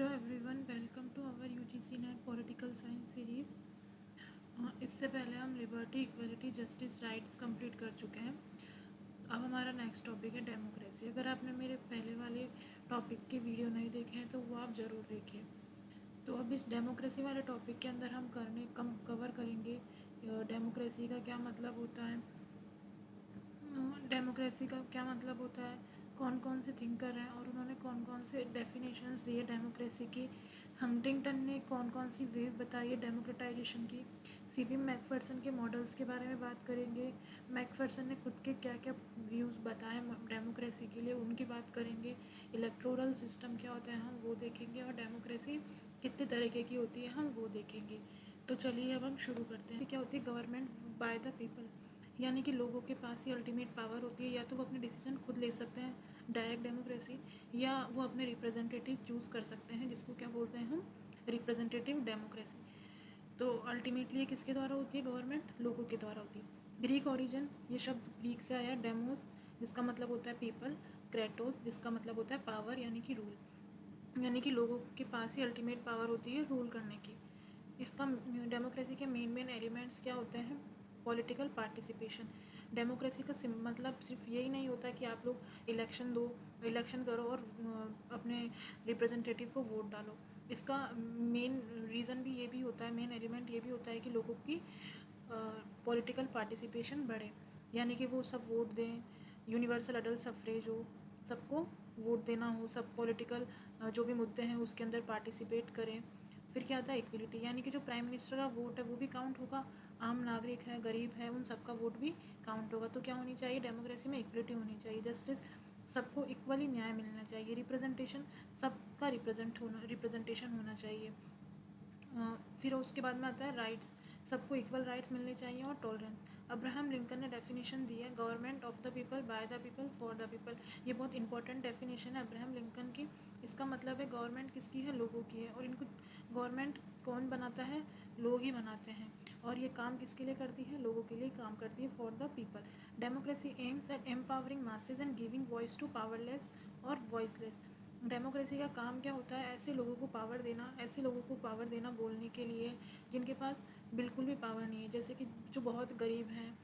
Hello everyone, welcome to our UGC NET political science series. इससे पहले हम liberty, equality, justice, rights complete कर चुके हैं। अब हमारा नेक्स्ट टॉपिक है डेमोक्रेसी। अगर आपने मेरे पहले वाले टॉपिक के वीडियो नहीं देखे हैं तो वो आप ज़रूर देखिए। तो अब इस डेमोक्रेसी वाले टॉपिक के अंदर हम कवर करेंगे डेमोक्रेसी का क्या मतलब होता है, डेमोक्रेसी का क्या मतलब होता है, कौन कौन से थिंकर हैं और उन्होंने कौन कौन से डेफिनेशंस दिए डेमोक्रेसी की। हंटिंगटन ने कौन कौन सी वेव बताई है डेमोक्रेटाइजेशन की। सीपी मैकफर्सन के मॉडल्स के बारे में बात करेंगे। मैकफर्सन ने खुद के क्या क्या व्यूज़ बताए डेमोक्रेसी के लिए, उनकी बात करेंगे। इलेक्टोरल सिस्टम क्या होता है हम वो देखेंगे, और डेमोक्रेसी कितने तरीके की होती है हम वो देखेंगे। तो चलिए अब हम शुरू करते हैं। क्या होती है गवर्नमेंट बाय द पीपल, यानी कि लोगों के पास ही अल्टीमेट पावर होती है। या तो वो अपने डिसीजन खुद ले सकते हैं डायरेक्ट डेमोक्रेसी, या वो अपने रिप्रेजेंटेटिव चूज़ कर सकते हैं, जिसको क्या बोलते हैं हम, रिप्रेजेंटेटिव डेमोक्रेसी। तो अल्टीमेटली ये किसके द्वारा होती है, गवर्नमेंट लोगों के द्वारा होती है। ग्रीक ओरिजिन, ये शब्द ग्रीक से आया। डेमोस जिसका मतलब होता है पीपल, क्रेटोस जिसका मतलब होता है पावर यानी कि रूल, यानी कि लोगों के पास ही अल्टीमेट पावर होती है रूल करने की। इसका डेमोक्रेसी के मेन एलिमेंट्स क्या होते हैं। पॉलिटिकल पार्टिसिपेशन, डेमोक्रेसी का मतलब सिर्फ यही नहीं होता कि आप लोग इलेक्शन करो और अपने रिप्रेजेंटेटिव को वोट डालो। इसका मेन रीज़न भी ये भी होता है, मेन एलिमेंट ये भी होता है कि लोगों की पॉलिटिकल पार्टिसिपेशन बढ़े, यानी कि वो सब वोट दें। यूनिवर्सल अडल्ट सफ्रेज हो, सबको वोट देना हो, सब पॉलिटिकल जो भी मुद्दे हैं उसके अंदर पार्टिसिपेट करें। फिर क्या आता है इक्वलिटी, यानी कि जो प्राइम मिनिस्टर का वोट है वो भी काउंट होगा, आम नागरिक है, गरीब है, उन सबका वोट भी काउंट होगा। तो क्या होनी चाहिए डेमोक्रेसी में, इक्वलिटी होनी चाहिए। जस्टिस, सबको इक्वली न्याय मिलना चाहिए। रिप्रेजेंटेशन, सबका रिप्रेजेंटेशन होना चाहिए। फिर उसके बाद में आता है राइट्स, सबको इक्वल राइट्स मिलने चाहिए। और टॉलरेंस, अब्राहम लिंकन ने डेफिनेशन दी है, government of the people, by the people, for the people. ये बहुत इंपॉर्टेंट डेफिनेशन है अब्राहम लिंकन की। इसका मतलब है गवर्नमेंट किसकी है, लोगों की है। और इनको गवर्नमेंट कौन बनाता है, लोग ही बनाते हैं। और ये काम किसके लिए करती है, लोगों के लिए काम करती है, for the people. Democracy aims at empowering masses and giving voice to powerless और वॉइसलेस। डेमोक्रेसी का काम क्या होता है, ऐसे लोगों को पावर देना, ऐसे लोगों को पावर देना बोलने के लिए जिनके पास बिल्कुल भी पावर नहीं है, जैसे कि जो बहुत गरीब हैं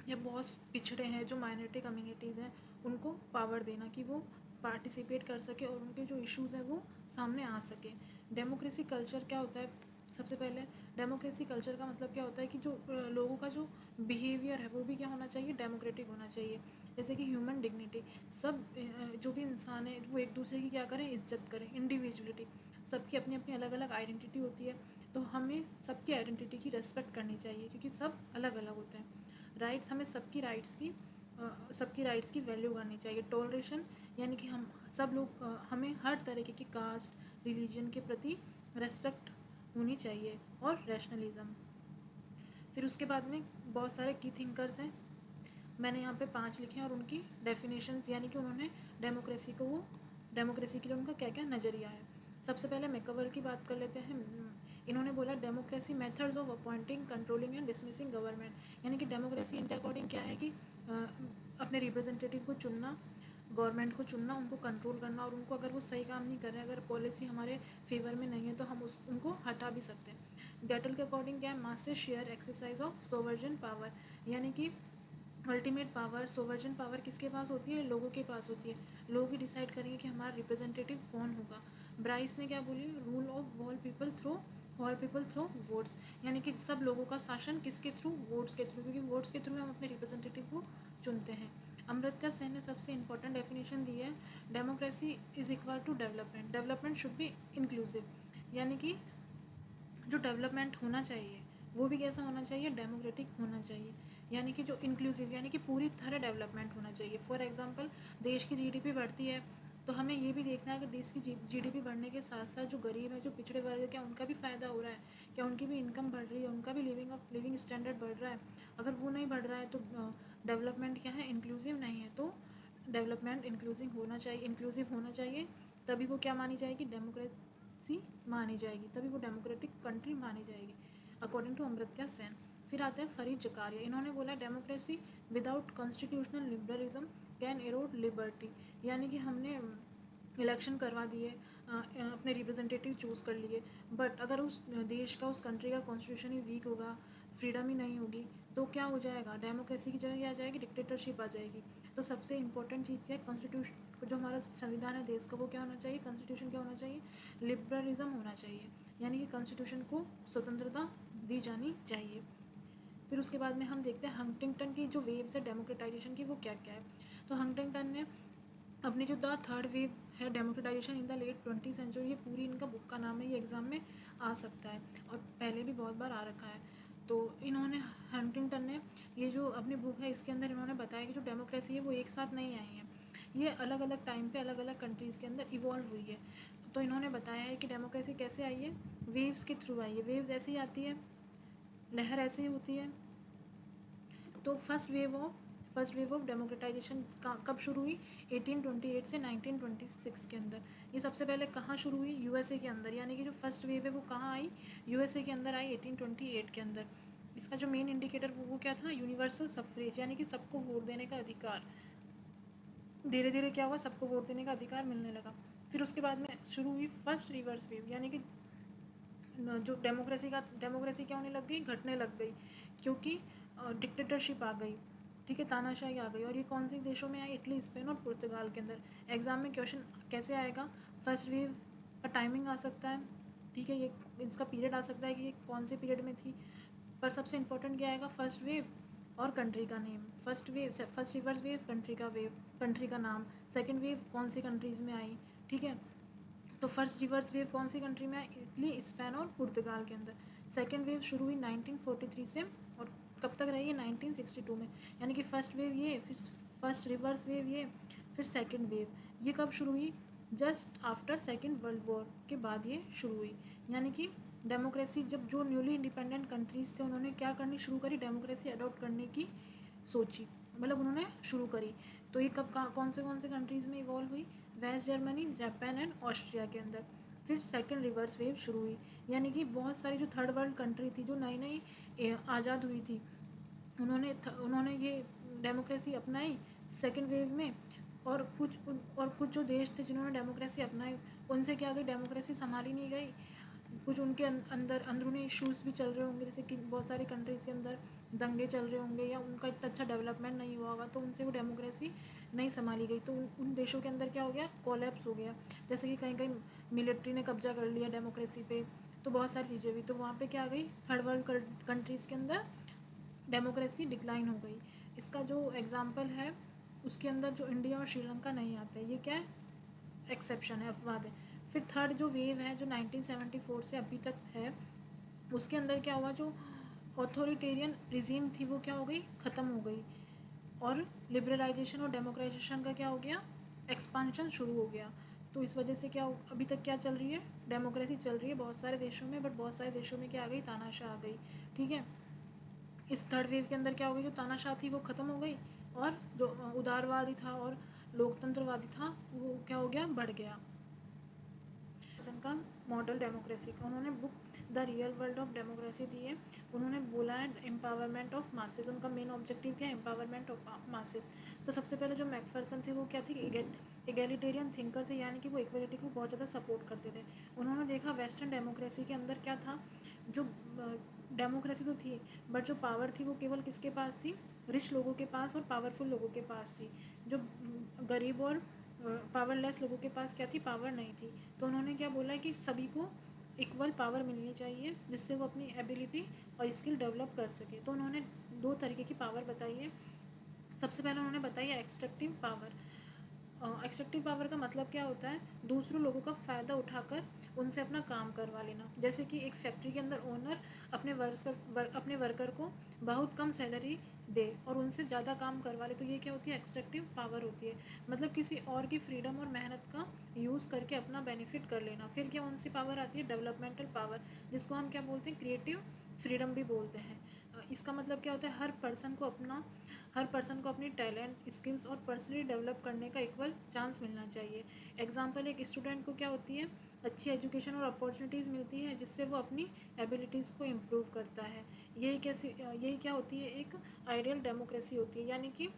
या बहुत पिछड़े हैं, जो माइनॉरिटी कम्युनिटीज़ हैं, उनको पावर देना कि वो पार्टिसिपेट कर सके और उनके जो इश्यूज़ हैं वो सामने आ सके। डेमोक्रेसी कल्चर क्या होता है, सबसे पहले डेमोक्रेसी कल्चर का मतलब क्या होता है कि जो लोगों का जो बिहेवियर है वो भी क्या होना चाहिए, डेमोक्रेटिक होना चाहिए। जैसे कि ह्यूमन डिग्निटी, सब जो भी इंसान है वो एक दूसरे की क्या करें, इज्जत करें। इंडिविजुअलिटी, सबकी अपनी अपनी अलग अलग आइडेंटिटी होती है, तो हमें सबकी आइडेंटिटी की रेस्पेक्ट करनी चाहिए क्योंकि सब अलग अलग होते हैं। राइट्स, हमें सबकी राइट्स की वैल्यू करनी चाहिए। टॉलरेशन, यानी कि हम सब लोग हमें हर तरीके की कास्ट रिलीजन के प्रति रेस्पेक्ट होनी चाहिए। और रैशनलिज्म, फिर उसके बाद में बहुत सारे की थिंकर्स हैं, मैंने यहाँ पे 5 लिखे हैं और उनकी डेफिनेशंस, यानी कि उन्होंने डेमोक्रेसी के लिए उनका क्या क्या नज़रिया है। सबसे पहले मैकअवर की बात कर लेते हैं। इन्होंने बोला democracy methods of appointing, controlling and dismissing government, यानी कि डेमोक्रेसी इनके अकॉर्डिंग क्या है कि अपने रिप्रेजेंटेटिव को चुनना, गवर्नमेंट को चुनना, उनको कंट्रोल करना, और उनको अगर वो सही काम नहीं कर रहे हैं, अगर पॉलिसी हमारे फेवर में नहीं है तो हम उनको हटा भी सकते हैं। गैटल के अकॉर्डिंग क्या है, masses share exercise of सोवर्जन power, यानी कि अल्टीमेट पावर, सोवर्जन पावर किसके पास होती है, लोगों के पास होती है। लोग ही डिसाइड करेंगे कि हमारा रिप्रेजेंटेटिव कौन होगा। ब्राइस ने क्या बोली, rule of all people through votes, यानी कि सब लोगों का शासन किसके थ्रू, वोट्स के थ्रू, क्योंकि वोट्स के थ्रू हम अपने रिप्रेजेंटेटिव को चुनते हैं। अमृत्या सेन ने सबसे इंपॉर्टेंट डेफिनेशन दी है, democracy is equal to development, development should be inclusive, यानी कि जो डेवलपमेंट होना चाहिए वो भी कैसा होना चाहिए, डेमोक्रेटिक होना चाहिए, यानी कि जो इंक्लूसिव, यानी कि पूरी तरह डेवलपमेंट होना चाहिए। फॉर एग्जांपल, देश की जीडीपी बढ़ती है तो हमें ये भी देखना है कि देश की जीडीपी बढ़ने के साथ साथ जो गरीब है, जो पिछड़े वर्ग है, क्या उनका भी फ़ायदा हो रहा है, क्या उनकी भी इनकम बढ़ रही है, उनका भी लिविंग स्टैंडर्ड बढ़ रहा है। अगर वो नहीं बढ़ रहा है तो डेवलपमेंट क्या है, इंक्लूसिव नहीं है। तो डेवलपमेंट इंक्लूसिव होना चाहिए, तभी वो क्या मानी जाएगी, डेमोक्रेसी मानी जाएगी, तभी वो डेमोक्रेटिक कंट्री मानी जाएगी, अकॉर्डिंग टू अमृत्या सेन। फिर आता है फरीद जकारिया, इन्होंने बोला democracy without constitutional liberalism can arrowed liberty, यानी कि हमने इलेक्शन करवा दिए, अपने रिप्रेजेंटेटिव चूज़ कर लिए, बट अगर उस देश का, उस कंट्री का कॉन्स्टिट्यूशन ही वीक होगा, फ्रीडम ही नहीं होगी, तो क्या हो जाएगा, डेमोक्रेसी की जगह क्या आ जाएगी, डिक्टेटरशिप आ जाएगी। तो सबसे इंपॉर्टेंट चीज़ क्या है, कॉन्स्टिट्यूशन जो हमारा संविधान है देश का, वो क्या होना चाहिए, कॉन्स्टिट्यूशन क्या होना चाहिए, लिबरलिज्म होना चाहिए, यानी कि कॉन्स्टिट्यूशन को स्वतंत्रता दी जानी चाहिए। फिर उसके बाद में हम देखते हैं हंटिंगटन की जो वेव्स है डेमोक्रेटाइजेशन की, वो क्या क्या है। तो हंटिंगटन ने अपनी जो द थर्ड वेव है democratization in the late 20th century, ये पूरी इनका बुक का नाम है, ये एग्ज़ाम में आ सकता है और पहले भी बहुत बार आ रखा है। तो इन्होंने, हंटिंगटन ने, ये जो अपनी बुक है इसके अंदर इन्होंने बताया कि जो डेमोक्रेसी है वो एक साथ नहीं आई है, ये अलग अलग टाइम पे अलग अलग कंट्रीज़ के अंदर इवॉल्व हुई है। तो इन्होंने बताया है कि डेमोक्रेसी कैसे आई है, वेव्स के थ्रू आई है। वेव्स ऐसे ही आती है, लहर ऐसे ही होती है। तो फर्स्ट वेव ऑफ डेमोक्रेटाइजेशन कब शुरू हुई, 1828 से 1926 के अंदर। ये सबसे पहले कहाँ शुरू हुई, यूएसए के अंदर, यानी कि जो फर्स्ट वेव है वो कहाँ आई, यूएसए के अंदर आई 1828 के अंदर। इसका जो मेन इंडिकेटर वो क्या था, यूनिवर्सल सफ्रेज, यानी कि सबको वोट देने का अधिकार। धीरे धीरे क्या हुआ, सबको वोट देने का अधिकार मिलने लगा। फिर उसके बाद में शुरू हुई फर्स्ट रिवर्स वेव, यानी कि जो डेमोक्रेसी क्या होने लग गई, घटने लग गई, क्योंकि डिक्टेटरशिप आ गई, ठीक है, तानाशाही आ गई। और ये कौन से देशों में आई, इटली, स्पेन और पुर्तगाल के अंदर। एग्जाम में क्वेश्चन कैसे आएगा, फर्स्ट वेव का टाइमिंग आ सकता है, ठीक है, ये इसका पीरियड आ सकता है कि ये कौन से पीरियड में थी, पर सबसे इंपॉर्टेंट क्या आएगा, फर्स्ट वेव और कंट्री का name. First reverse wave, country का नाम। सेकेंड वेव कौन सी कंट्रीज़ में आई, ठीक है। तो फर्स्ट रिवर्स वेव कौन सी कंट्री में आई, इटली, स्पेन और पुर्तगाल के अंदर। सेकेंड वेव शुरू हुई 1943 से और कब तक रही है, 1962 में। यानी कि फर्स्ट वेव ये, फिर फर्स्ट रिवर्स वेव ये, फिर सेकेंड वेव। ये कब शुरू हुई, just after second world war के बाद ये शुरू हुई। यानी कि डेमोक्रेसी, जब जो न्यूली इंडिपेंडेंट कंट्रीज़ थे उन्होंने क्या करनी शुरू करी, डेमोक्रेसी अडॉप्ट करने की सोची, मतलब उन्होंने शुरू करी। तो ये कब कौन से कंट्रीज़ में इवॉल्व हुई, West Germany, Japan and Austria के अंदर। फिर सेकेंड रिवर्स वेव शुरू हुई, यानी कि बहुत सारी जो थर्ड वर्ल्ड कंट्री थी, जो नई नई आज़ाद हुई थी, उन्होंने ये डेमोक्रेसी अपनाई सेकेंड वेव में। और कुछ जो देश थे जिन्होंने डेमोक्रेसी अपनाई, उनसे क्या गई, डेमोक्रेसी संभाली नहीं गई। कुछ उनके अंदर अंदरूनी इश्यूज़ भी चल रहे होंगे, जैसे कि बहुत सारी कंट्रीज़ के अंदर दंगे चल रहे होंगे या उनका इतना अच्छा डेवलपमेंट नहीं हुआ होगा, तो उनसे वो डेमोक्रेसी नहीं संभाली गई। तो उन देशों के अंदर क्या हो गया, कोलैप्स हो गया। जैसे कि कहीं कहीं मिलिट्री ने कब्जा कर लिया डेमोक्रेसी पे, तो बहुत सारी चीज़ें हुई, तो वहाँ पे क्या आ गई, थर्ड वर्ल्ड कंट्रीज़ के अंदर डेमोक्रेसी डिक्लाइन हो गई। इसका जो एग्ज़ाम्पल है उसके अंदर जो इंडिया और श्रीलंका नहीं आता है, ये क्या है, एक्सेप्शन है, अपवाद है। फिर थर्ड जो वेव है जो 1974 से अभी तक है, उसके अंदर क्या हुआ, जो ऑथोरिटेरियन रिजीम थी वो क्या हो गई, ख़त्म हो गई, और लिबरलाइजेशन और डेमोक्राइजेशन का क्या हो गया, एक्सपांशन शुरू हो गया। तो इस वजह से क्या अभी तक क्या चल रही है, डेमोक्रेसी चल रही है बहुत सारे देशों में, बट बहुत सारे देशों में क्या आ गई, तानाशाह आ गई, ठीक है। इस थर्ड वेव के अंदर क्या हो गई, जो तानाशाह थी वो ख़त्म हो गई, और जो उदारवादी था और लोकतंत्रवादी था वो क्या हो गया, बढ़ गया। का मॉडल डेमोक्रेसी का उन्होंने book the real world of democracy दी है। उन्होंने बोला है एम्पावरमेंट ऑफ मासेस, उनका मेन ऑब्जेक्टिव क्या है, एम्पावरमेंट ऑफ मासेस। तो सबसे पहले जो मैकफर्सन थे वो क्या थे, एगैलिटेरियन थिंकर थे, यानी कि वो इक्वलिटी को बहुत ज़्यादा सपोर्ट करते थे। उन्होंने देखा वेस्टर्न डेमोक्रेसी के अंदर क्या था, जो डेमोक्रेसी तो थी, बट जो पावर थी वो केवल किसके पास थी, रिच लोगों के पास और पावरफुल लोगों के पास थी। जो गरीब और पावरलेस लोगों के पास क्या थी, पावर नहीं थी। तो उन्होंने क्या बोला कि सभी को इक्वल पावर मिलनी चाहिए, जिससे वो अपनी एबिलिटी और स्किल डेवलप कर सके। तो उन्होंने दो तरीके की पावर बताई है। सबसे पहले उन्होंने बताई है एक्सट्रैक्टिव पावर। एक्सट्रैक्टिव पावर का मतलब क्या होता है, दूसरों लोगों का फ़ायदा उठाकर उनसे अपना काम करवा लेना। जैसे कि एक फैक्ट्री के अंदर ओनर अपने वर्कर को बहुत कम सैलरी दे और उनसे ज़्यादा काम करवा ले, तो ये क्या होती है, एक्सट्रैक्टिव पावर होती है। मतलब किसी और की फ्रीडम और मेहनत का यूज़ करके अपना बेनिफिट कर लेना। फिर क्या उनसे पावर आती है, डेवलपमेंटल पावर, जिसको हम क्या बोलते हैं, क्रिएटिव फ्रीडम भी बोलते हैं। इसका मतलब क्या होता है, हर पर्सन को अपनी टैलेंट, स्किल्स और पर्सनली डेवलप करने का इक्वल चांस मिलना चाहिए। एग्जाम्पल, एक स्टूडेंट को क्या होती है, अच्छी एजुकेशन और अपॉर्चुनिटीज़ मिलती है, जिससे वो अपनी एबिलिटीज़ को इम्प्रूव करता है। यही क्या होती है, एक आइडियल डेमोक्रेसी होती है, यानी कि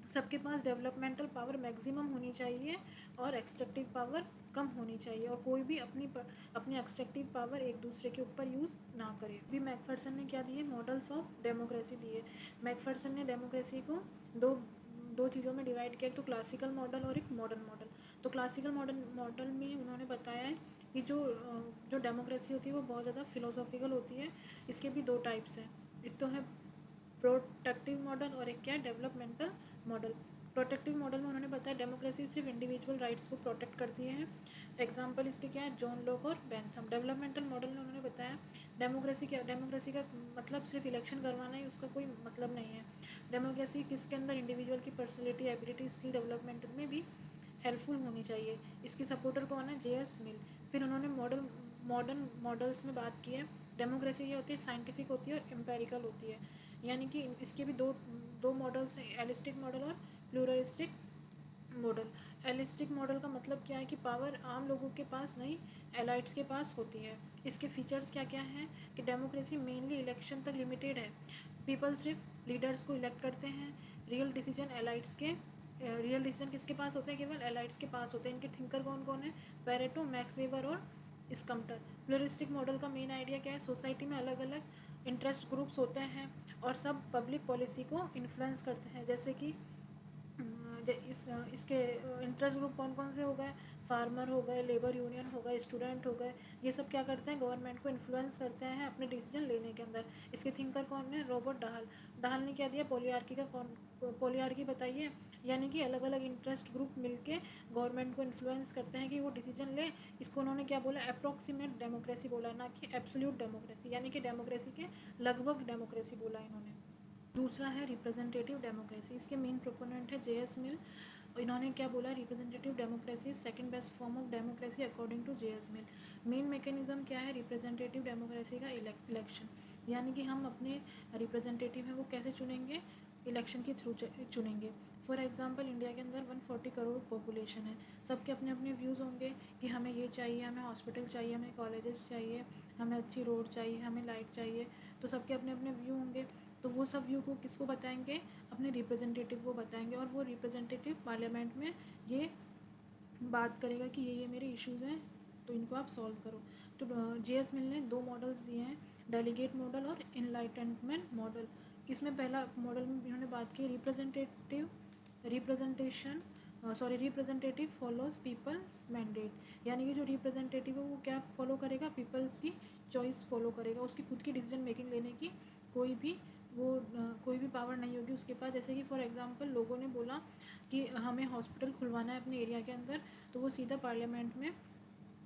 सबके पास डेवलपमेंटल पावर मैक्सिमम होनी चाहिए और एक्सट्रैक्टिव पावर कम होनी चाहिए और कोई भी अपनी एक्सट्रैक्टिव पावर एक दूसरे के ऊपर यूज़ ना करे। भी मैकफर्सन ने क्या दिए, मॉडल्स ऑफ डेमोक्रेसी दिए। मैकफर्सन ने डेमोक्रेसी को दो दो चीज़ों में डिवाइड किया, एक तो क्लासिकल मॉडल और एक मॉडर्न मॉडल। तो क्लासिकल मॉडल में उन्होंने बताया है कि जो डेमोक्रेसी होती है वो बहुत ज़्यादा फिलोसॉफिकल होती है। इसके भी दो टाइप्स हैं, एक तो है प्रोटेक्टिव मॉडल और एक क्या है, डेवलपमेंटल मॉडल। प्रोटेक्टिव मॉडल में उन्होंने बताया डेमोक्रेसी सिर्फ इंडिविजुअल राइट्स को प्रोटेक्ट करती है। एग्जाम्पल इसके क्या है, जॉन लॉक और बेंथम। डेवलपमेंटल मॉडल में उन्होंने बताया डेमोक्रेसी का मतलब सिर्फ इलेक्शन करवाना ही उसका कोई मतलब नहीं है। डेमोक्रेसी किसके अंदर इंडिविजुअल की पर्सनैलिटी, एबिलिटी, स्किल डेवलपमेंट में भी हेल्पफुल होनी चाहिए। इसके सपोर्टर कौन है, जे.एस. मिल। फिर उन्होंने मॉडर्न मॉडल्स में बात की है। डेमोक्रेसी ये होती है साइंटिफिक होती है और एम्पेरिकल होती है, यानी कि इसके भी दो मॉडल्स हैं, एलिस्टिक मॉडल और प्लूरलिस्टिक मॉडल। एलिस्टिक मॉडल का मतलब क्या है कि पावर आम लोगों के पास नहीं, एलाइट्स के पास होती है। इसके फीचर्स क्या क्या हैं कि डेमोक्रेसी मेनली इलेक्शन तक लिमिटेड है। पीपल सिर्फ लीडर्स को इलेक्ट करते हैं। रियल डिसीजन किसके पास होते हैं, केवल एलाइट्स के पास होते हैं। इनके थिंकर कौन कौन है, पैरेटो, मैक्स वेबर और स्कम्टर। प्लूरिस्टिक मॉडल का मेन आइडिया क्या है, सोसाइटी में अलग अलग इंटरेस्ट ग्रुप्स होते हैं और सब पब्लिक पॉलिसी को इन्फ्लुएंस करते हैं। जैसे कि इसके इंटरेस्ट ग्रुप कौन कौन से हो गए, फार्मर हो गए, लेबर यूनियन हो गए, स्टूडेंट हो गए। ये सब क्या करते हैं, गवर्नमेंट को इन्फ्लुएंस करते हैं अपने डिसीजन लेने के अंदर। इसके थिंकर कौन है, रॉबर्ट डाहल ने क्या दिया, पॉलीआर्की बताइए, यानी कि अलग अलग इंटरेस्ट ग्रुप मिलके गवर्नमेंट को इन्फ्लुएंस करते हैं कि वो डिसीजन ले। इसको उन्होंने क्या बोला, अप्रॉक्सीमेट डेमोक्रेसी बोला, ना कि एब्सोल्यूट डेमोक्रेसी, यानी कि डेमोक्रेसी के लगभग डेमोक्रेसी बोला इन्होंने। दूसरा है रिप्रेजेंटेटिव डेमोक्रेसी। इसके मेन प्रोपोनेंट है जे.एस. मिल। इन्होंने क्या बोला, representative democracy second best form of democracy according to J S. Mill. Main mechanism क्या है रिप्रेजेंटेटिव डेमोक्रेसी का, इलेक्शन, यानी कि हम अपने रिप्रेजेंटेटिव हैं वो कैसे चुनेंगे, इलेक्शन के थ्रू चुनेंगे। फॉर एग्जांपल इंडिया के अंदर 140 करोड़ पॉपुलेशन है, सबके अपने अपने व्यूज़ होंगे कि हमें ये चाहिए, हमें हॉस्पिटल चाहिए, हमें कॉलेजेस चाहिए, हमें अच्छी रोड चाहिए, हमें लाइट चाहिए। तो सबके अपने अपने व्यू होंगे। तो वो सब व्यू को किसको बताएंगे, अपने रिप्रेजेंटेटिव को बताएंगे और वो रिप्रेजेंटेटिव पार्लियामेंट में ये बात करेगा कि ये मेरे इश्यूज़ हैं तो इनको आप सॉल्व करो। तो जे.एस. मिल ने दो मॉडल्स दिए हैं, डेलीगेट मॉडल और इनलाइटनमेंट मॉडल। इसमें पहला मॉडल में इन्होंने बात की रिप्रेजेंटेटिव फॉलोज पीपल्स मैंडेट, यानी कि जो रिप्रेजेंटेटिव है वो क्या फॉलो करेगा, पीपल्स की चॉइस फॉलो करेगा। उसकी खुद की डिसीजन मेकिंग लेने की कोई भी पावर नहीं होगी उसके पास। जैसे कि फॉर एग्जांपल लोगों ने बोला कि हमें हॉस्पिटल खुलवाना है अपने एरिया के अंदर, तो वो सीधा पार्लियामेंट में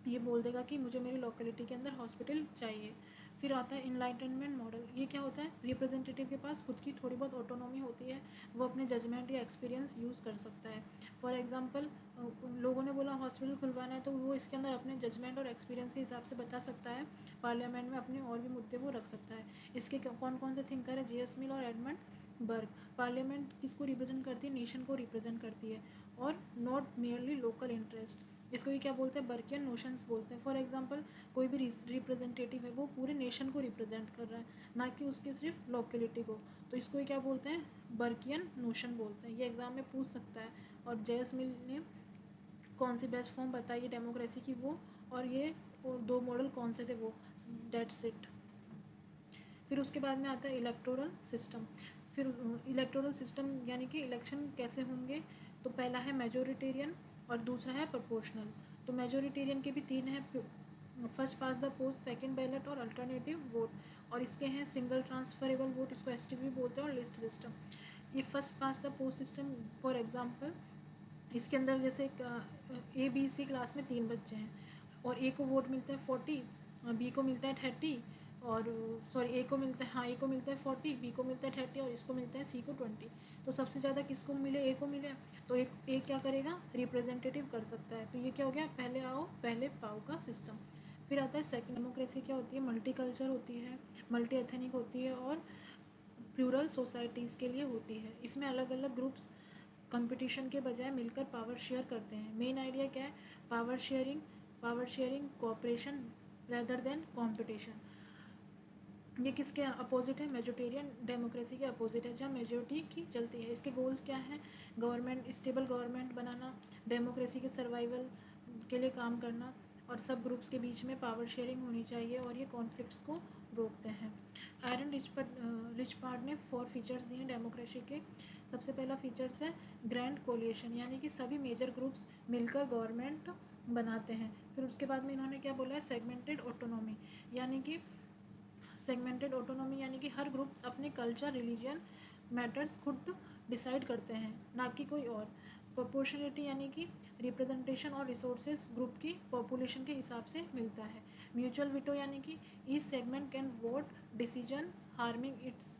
ये बोल देगा कि मुझे मेरी लोकेलिटी के अंदर हॉस्पिटल चाहिए। फिर आता है इनलाइटनमेंट मॉडल। ये क्या होता है, रिप्रेजेंटेटिव के पास खुद की थोड़ी बहुत ऑटोनॉमी होती है, वो अपने जजमेंट या एक्सपीरियंस यूज़ कर सकता है। फॉर एग्जांपल लोगों ने बोला हॉस्पिटल खुलवाना है, तो वो इसके अंदर अपने जजमेंट और एक्सपीरियंस के हिसाब से बता सकता है, पार्लियामेंट में अपने और भी मुद्दे वो रख सकता है। इसके कौन कौन से थिंकर है, जे.एस. मिल और एडमंड बर्ग। पार्लियामेंट किसको रिप्रेजेंट करती है, नेशन को रिप्रेजेंट करती है और नॉट मेयरली लोकल इंटरेस्ट। इसको ये क्या बोलते हैं, बर्कियन नोशंस बोलते हैं। फॉर एग्जांपल कोई भी रिप्रेजेंटेटिव है वो पूरे नेशन को रिप्रेजेंट कर रहा है, ना कि उसके सिर्फ लोकेलिटी को। तो इसको ये क्या बोलते हैं, बर्कियन नोशन बोलते हैं। ये एग्जाम में पूछ सकता है। और जे.एस. मिल ने कौन सी बेस्ट फॉर्म बताई है डेमोक्रेसी की, वो और ये और दो मॉडल कौन से थे वो, डेट्स इट। फिर उसके बाद में आता है इलेक्टोरल सिस्टम। फिर इलेक्टोरल सिस्टम यानी कि इलेक्शन कैसे होंगे, तो पहला है मेजोरिटेरियन और दूसरा है प्रोपोर्शनल। तो मेजोरिटेरियन के भी तीन है, first pass the post, second ballot और अल्टरनेटिव वोट। और इसके हैं सिंगल ट्रांसफरेबल वोट, इसको एसटीवी बोलते हैं, और लिस्ट सिस्टम। ये first pass the post system, for example इसके अंदर जैसे ABC क्लास में 3 बच्चे हैं और ए को वोट मिलता है 40, बी को मिलता है 30, और ए को मिलता है 40, बी को मिलता है 30 और इसको मिलता है सी को 20। तो सबसे ज़्यादा किसको मिले, ए को मिले, तो ए क्या करेगा, रिप्रेजेंटेटिव कर सकता है। तो ये क्या हो गया, पहले आओ पहले पाओ का सिस्टम। फिर आता है सेकंड। डेमोक्रेसी क्या होती है, मल्टी कल्चर होती है, मल्टी एथनिक होती है और प्लूरल सोसाइटीज़ के लिए होती है। इसमें अलग अलग ग्रुप्स कंपटीशन के बजाय मिलकर पावर शेयर करते हैं। मेन आइडिया क्या है, power sharing cooperation rather than competition. ये किसके अपोजिट है, मेजोरिटेरियन डेमोक्रेसी के अपोजिट है, जहाँ मेजोरिटी की चलती है। इसके गोल्स क्या हैं, गवर्नमेंट, स्टेबल गवर्नमेंट बनाना, डेमोक्रेसी के सर्वाइवल, के लिए काम करना, और सब ग्रुप्स के बीच में पावर शेयरिंग होनी चाहिए, और ये कॉन्फ्लिक्ट्स को रोकते हैं। आयरन रिचपार्ड ने 4 फीचर्स दिए हैं डेमोक्रेसी के। सबसे पहला फीचर्स है ग्रैंड कोलिएशन, यानी कि सभी मेजर ग्रुप्स मिलकर गवर्नमेंट बनाते हैं। फिर उसके बाद में इन्होंने क्या बोला है, सेगमेंटेड ऑटोनॉमी, यानी कि हर ग्रुप्स अपने कल्चर, रिलीजन मैटर्स खुद डिसाइड करते हैं, ना कि कोई और। प्रोपोर्शनलिटी, यानी कि रिप्रेजेंटेशन और रिसोर्सेज ग्रुप की पॉपुलेशन के हिसाब से मिलता है। म्यूचुअल विटो, यानी कि each segment can vote decision harming it's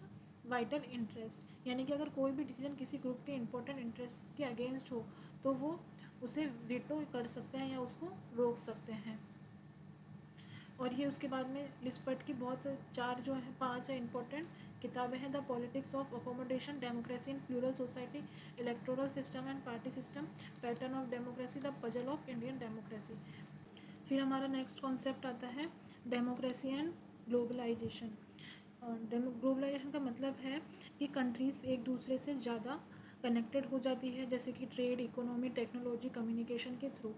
vital interest, यानी कि अगर कोई भी डिसीजन किसी ग्रुप के इंपॉर्टेंट इंटरेस्ट के अगेंस्ट हो तो वो उसे वीटो कर सकते हैं या उसको रोक सकते हैं। और ये उसके बाद में लिस्पर्ट की बहुत 5 है इंपॉर्टेंट किताबें हैं। The politics of accommodation, democracy in plural society, electoral system and party system, pattern of democracy, the puzzle of Indian democracy. फिर हमारा नेक्स्ट कॉन्सेप्ट आता है डेमोक्रेसी एंड ग्लोबलाइजेशन। ग्लोबलाइजेशन का मतलब है कि कंट्रीज़ एक दूसरे से ज़्यादा कनेक्टेड हो जाती है, जैसे कि ट्रेड, इकोनॉमी, टेक्नोलॉजी, कम्युनिकेशन के थ्रू।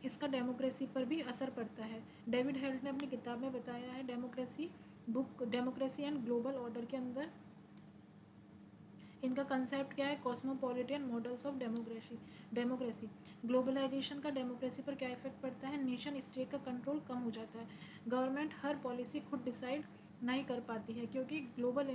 इसका डेमोक्रेसी पर भी असर पड़ता है। डेविड हेल्ट ने अपनी किताब में बताया है, डेमोक्रेसी एंड ग्लोबल ऑर्डर के अंदर इनका कंसेप्ट क्या है, cosmopolitan models of democracy. Globalization का डेमोक्रेसी पर क्या इफेक्ट पड़ता है, नेशन स्टेट का कंट्रोल कम हो जाता है। गवर्नमेंट हर पॉलिसी खुद डिसाइड नहीं कर पाती है, क्योंकि ग्लोबल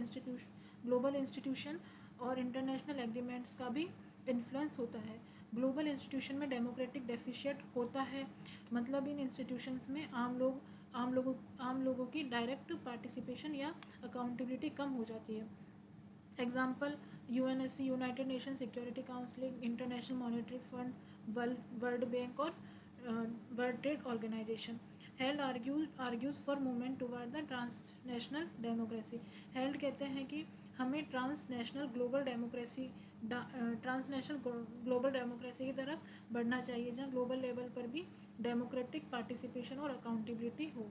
इंस्टीट्यूशन और इंटरनेशनल एग्रीमेंट्स का भी इन्फ्लुएंस होता है। ग्लोबल इंस्टीट्यूशन में डेमोक्रेटिक डेफिशिएट होता है, मतलब इन इंस्टीट्यूशंस में आम लोगों की डायरेक्ट पार्टिसिपेशन या अकाउंटेबिलिटी कम हो जाती है। Example UNSC, United nation security council, international monetary fund, world bank और world trade organisation. Held argues for movement toward the transnational democracy. Held कहते हैं कि हमें ट्रांसनेशनल ग्लोबल डेमोक्रेसी की तरफ बढ़ना चाहिए, जहाँ ग्लोबल लेवल पर भी डेमोक्रेटिक पार्टिसिपेशन और अकाउंटेबिलिटी हो।